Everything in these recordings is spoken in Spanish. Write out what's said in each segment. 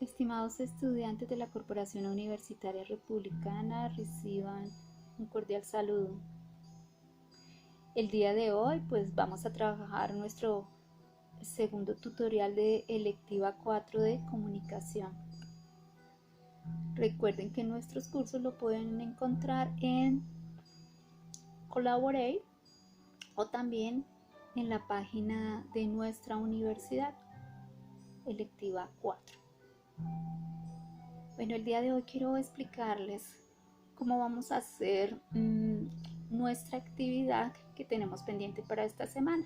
Estimados estudiantes de la Corporación Universitaria Republicana, reciban un cordial saludo. El día de hoy vamos a trabajar nuestro segundo tutorial de electiva 4 de comunicación. Recuerden que nuestros cursos lo pueden encontrar en Collaborate o también en la página de nuestra universidad, electiva 4. Bueno, el día de hoy quiero explicarles cómo vamos a hacer nuestra actividad que tenemos pendiente para esta semana.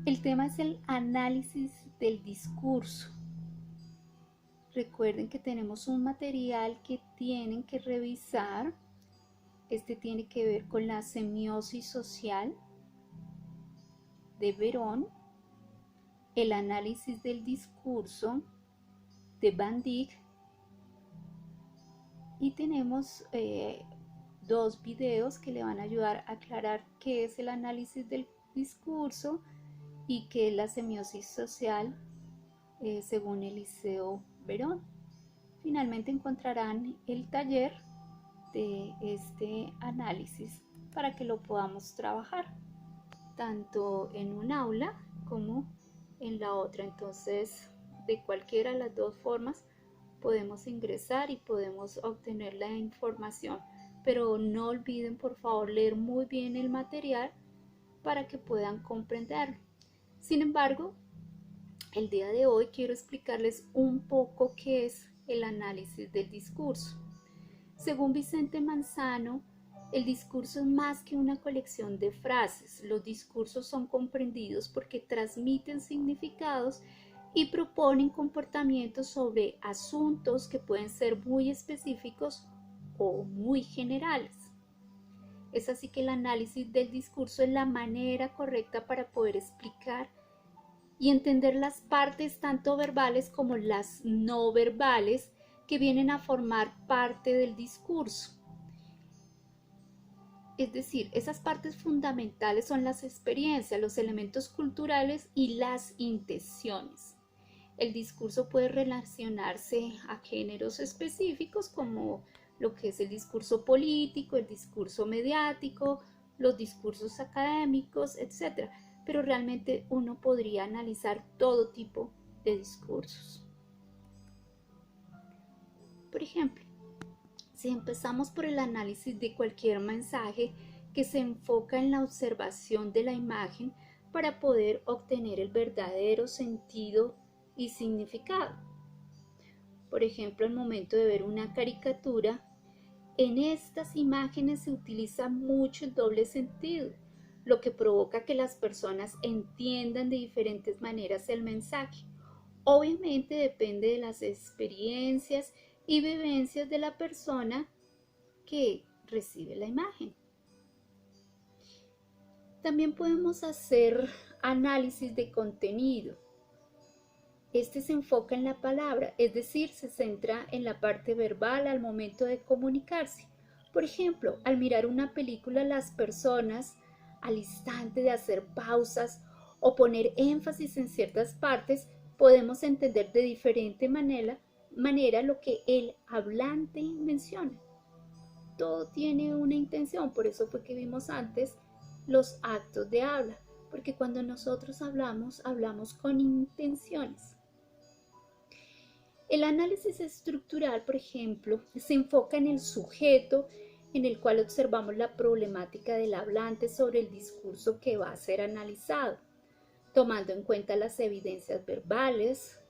El tema es el análisis del discurso. Recuerden que tenemos un material que tienen que revisar. Este tiene que ver con la semiosis social de Verón, el análisis del discurso de Van Dyck, y tenemos dos videos que le van a ayudar a aclarar qué es el análisis del discurso y qué es la semiosis social según Eliseo Verón. Finalmente encontrarán el taller de este análisis para que lo podamos trabajar tanto en un aula como en la otra. Entonces, de cualquiera de las dos formas podemos ingresar y podemos obtener la información, pero no olviden por favor leer muy bien el material para que puedan comprenderlo. Sin embargo, el día de hoy quiero explicarles un poco qué es el análisis del discurso. Según Vicente Manzano, el discurso es más que una colección de frases. Los discursos son comprendidos porque transmiten significados y proponen comportamientos sobre asuntos que pueden ser muy específicos o muy generales. Es así que el análisis del discurso es la manera correcta para poder explicar y entender las partes tanto verbales como las no verbales que vienen a formar parte del discurso. Es decir, esas partes fundamentales son las experiencias, los elementos culturales y las intenciones. El discurso puede relacionarse a géneros específicos como lo que es el discurso político, el discurso mediático, los discursos académicos, etc. Pero realmente uno podría analizar todo tipo de discursos. Por ejemplo, si empezamos por el análisis de cualquier mensaje que se enfoca en la observación de la imagen para poder obtener el verdadero sentido y significado. Por ejemplo, al momento de ver una caricatura, en estas imágenes se utiliza mucho el doble sentido, lo que provoca que las personas entiendan de diferentes maneras el mensaje. Obviamente depende de las experiencias y vivencias de la persona que recibe la imagen. También podemos hacer análisis de contenido. Este se enfoca en la palabra, es decir, se centra en la parte verbal al momento de comunicarse. Por ejemplo, al mirar una película, las personas, al instante de hacer pausas o poner énfasis en ciertas partes, podemos entender de diferente manera lo que el hablante menciona. Todo tiene una intención, por eso fue que vimos antes los actos de habla, porque cuando nosotros hablamos con intenciones. El análisis estructural, por ejemplo, se enfoca en el sujeto, en el cual observamos la problemática del hablante sobre el discurso que va a ser analizado, tomando en cuenta las evidencias verbales,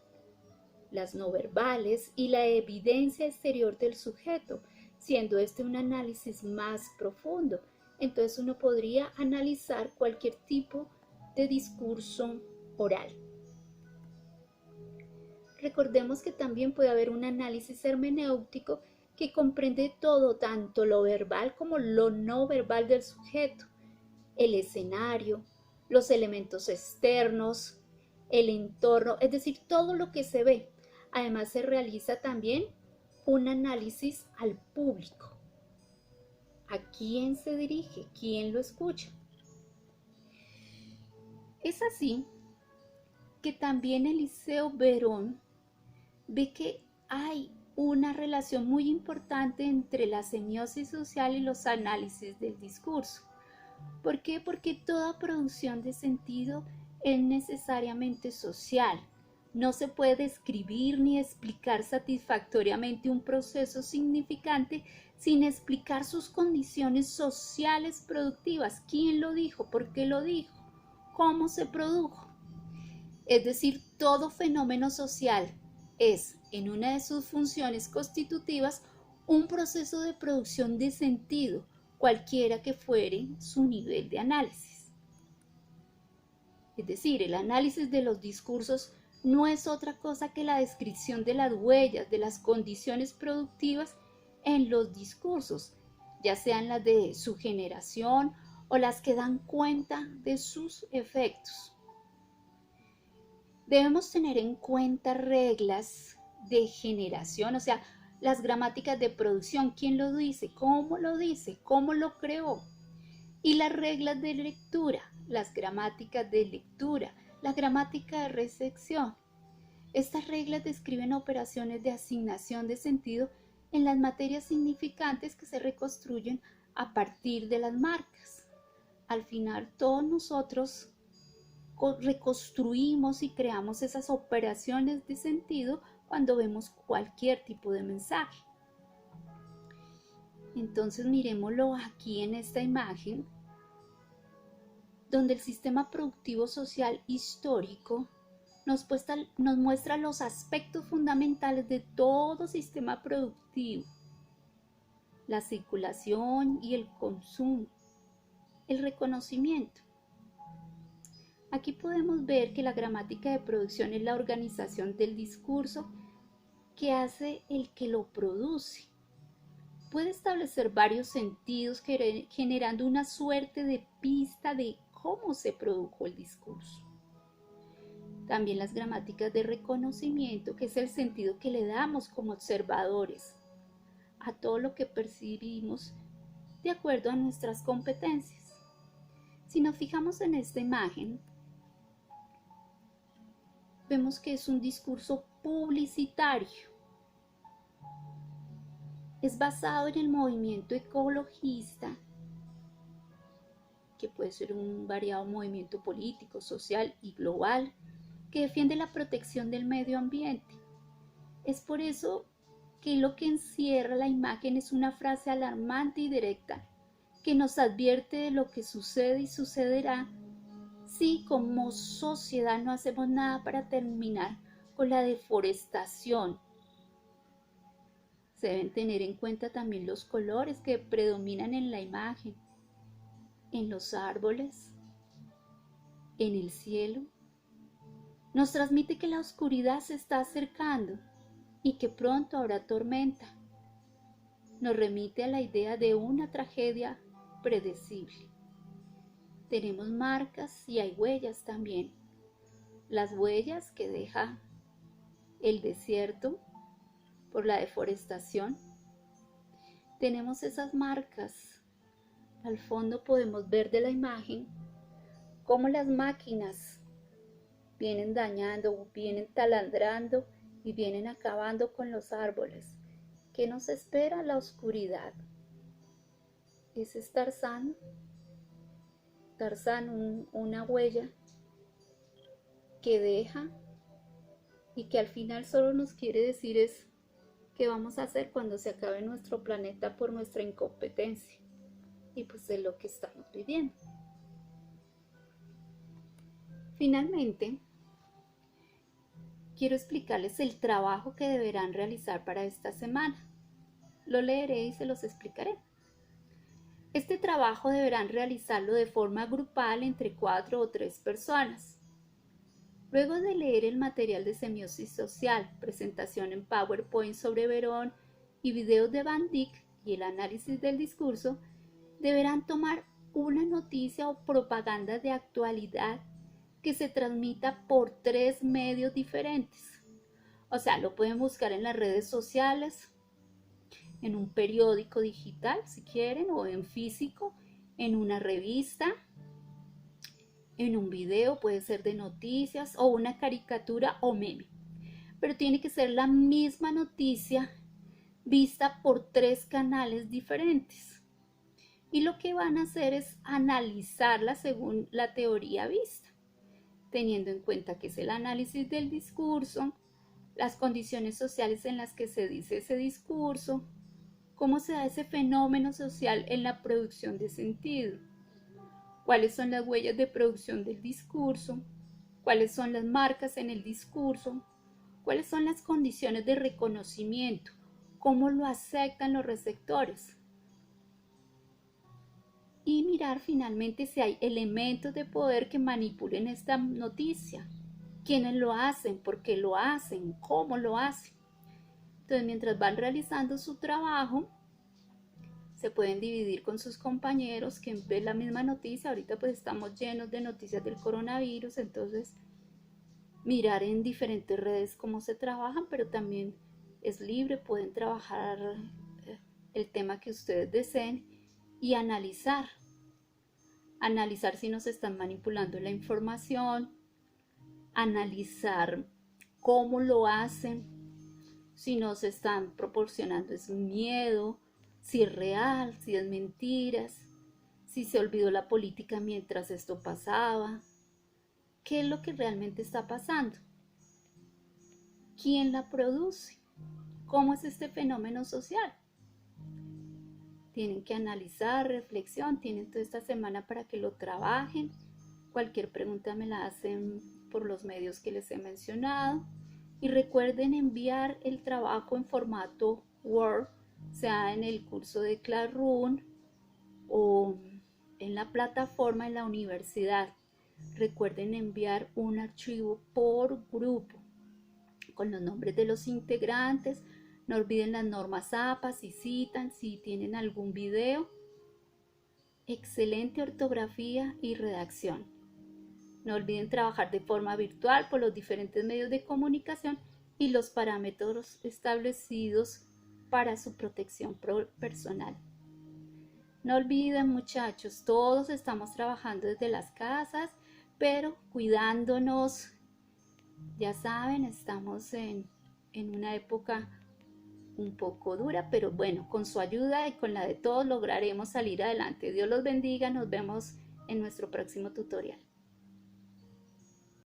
las no verbales y la evidencia exterior del sujeto, siendo este un análisis más profundo. Entonces uno podría analizar cualquier tipo de discurso oral. Recordemos que también puede haber un análisis hermenéutico que comprende todo, tanto lo verbal como lo no verbal del sujeto, el escenario, los elementos externos, el entorno, es decir, todo lo que se ve. Además se realiza también un análisis al público. ¿A quién se dirige? ¿Quién lo escucha? Es así que también Eliseo Verón ve que hay una relación muy importante entre la semiosis social y los análisis del discurso. ¿Por qué? Porque toda producción de sentido es necesariamente social. No se puede describir ni explicar satisfactoriamente un proceso significante sin explicar sus condiciones sociales productivas. ¿Quién lo dijo? ¿Por qué lo dijo? ¿Cómo se produjo? Es decir, todo fenómeno social es, en una de sus funciones constitutivas, un proceso de producción de sentido, cualquiera que fuere su nivel de análisis. Es decir, el análisis de los discursos no es otra cosa que la descripción de las huellas, de las condiciones productivas en los discursos, ya sean las de su generación o las que dan cuenta de sus efectos. Debemos tener en cuenta reglas de generación, o sea, las gramáticas de producción, quién lo dice, cómo lo creó, y las reglas de lectura, las gramáticas de lectura, la gramática de recepción. Estas reglas describen operaciones de asignación de sentido en las materias significantes que se reconstruyen a partir de las marcas. Al final, todos nosotros reconstruimos y creamos esas operaciones de sentido cuando vemos cualquier tipo de mensaje. Entonces miremoslo aquí en esta imagen, donde el sistema productivo social histórico nos muestra los aspectos fundamentales de todo sistema productivo: la circulación y el consumo, el reconocimiento. Aquí podemos ver que la gramática de producción es la organización del discurso que hace el que lo produce. Puede establecer varios sentidos generando una suerte de pista de cómo se produjo el discurso. También las gramáticas de reconocimiento, que es el sentido que le damos como observadores a todo lo que percibimos de acuerdo a nuestras competencias. Si nos fijamos en esta imagen, vemos que es un discurso publicitario. Es basado en el movimiento ecologista, que puede ser un variado movimiento político, social y global, que defiende la protección del medio ambiente. Es por eso que lo que encierra la imagen es una frase alarmante y directa, que nos advierte de lo que sucede y sucederá si como sociedad no hacemos nada para terminar con la deforestación. Se deben tener en cuenta también los colores que predominan en la imagen, en los árboles, en el cielo. Nos transmite que la oscuridad se está acercando y que pronto habrá tormenta. Nos remite a la idea de una tragedia predecible. Tenemos marcas y hay huellas también. Las huellas que deja el desierto por la deforestación. Tenemos esas marcas. Al fondo podemos ver de la imagen cómo las máquinas vienen dañando, vienen talandrando y vienen acabando con los árboles. ¿Qué nos espera? La oscuridad. Ese es Tarzán, una huella que deja y que al final solo nos quiere decir es qué vamos a hacer cuando se acabe nuestro planeta por nuestra incompetencia. Y pues es lo que estamos viviendo. Finalmente, quiero explicarles el trabajo que deberán realizar para esta semana. Lo leeré y se los explicaré. Este trabajo deberán realizarlo de forma grupal entre 4 o 3 personas. Luego de leer el material de semiosis social, presentación en PowerPoint sobre Verón y videos de Van Dyck y el análisis del discurso, deberán tomar una noticia o propaganda de actualidad que se transmita por 3 medios diferentes. O sea, lo pueden buscar en las redes sociales, en un periódico digital si quieren, o en físico, en una revista, en un video, puede ser de noticias, o una caricatura o meme. pero tiene que ser la misma noticia vista por 3 canales diferentes. Y lo que van a hacer es analizarla según la teoría vista, teniendo en cuenta que es el análisis del discurso, las condiciones sociales en las que se dice ese discurso, cómo se da ese fenómeno social en la producción de sentido, cuáles son las huellas de producción del discurso, cuáles son las marcas en el discurso, cuáles son las condiciones de reconocimiento, cómo lo aceptan los receptores. Y mirar finalmente si hay elementos de poder que manipulen esta noticia. ¿Quiénes lo hacen? ¿Por qué lo hacen? ¿Cómo lo hacen? Entonces, mientras van realizando su trabajo, se pueden dividir con sus compañeros que ven la misma noticia. Ahorita pues estamos llenos de noticias del coronavirus, entonces mirar en diferentes redes cómo se trabajan, pero también es libre, pueden trabajar el tema que ustedes deseen y analizar si nos están manipulando la información, analizar cómo lo hacen, si nos están proporcionando es miedo, si es real, si es mentiras, si se olvidó la política mientras esto pasaba, qué es lo que realmente está pasando, quién la produce, cómo es este fenómeno social. Tienen que analizar, reflexión, tienen toda esta semana para que lo trabajen. Cualquier pregunta me la hacen por los medios que les he mencionado. Y recuerden enviar el trabajo en formato Word, sea en el curso de Classroom o en la plataforma en la universidad. Recuerden enviar un archivo por grupo con los nombres de los integrantes. No olviden las normas APA, si citan, si tienen algún video. Excelente ortografía y redacción. No olviden trabajar de forma virtual por los diferentes medios de comunicación y los parámetros establecidos para su protección personal. No olviden, muchachos, todos estamos trabajando desde las casas, pero cuidándonos. Ya saben, estamos en una época un poco dura, pero bueno, con su ayuda y con la de todos lograremos salir adelante. Dios los bendiga, nos vemos en nuestro próximo tutorial.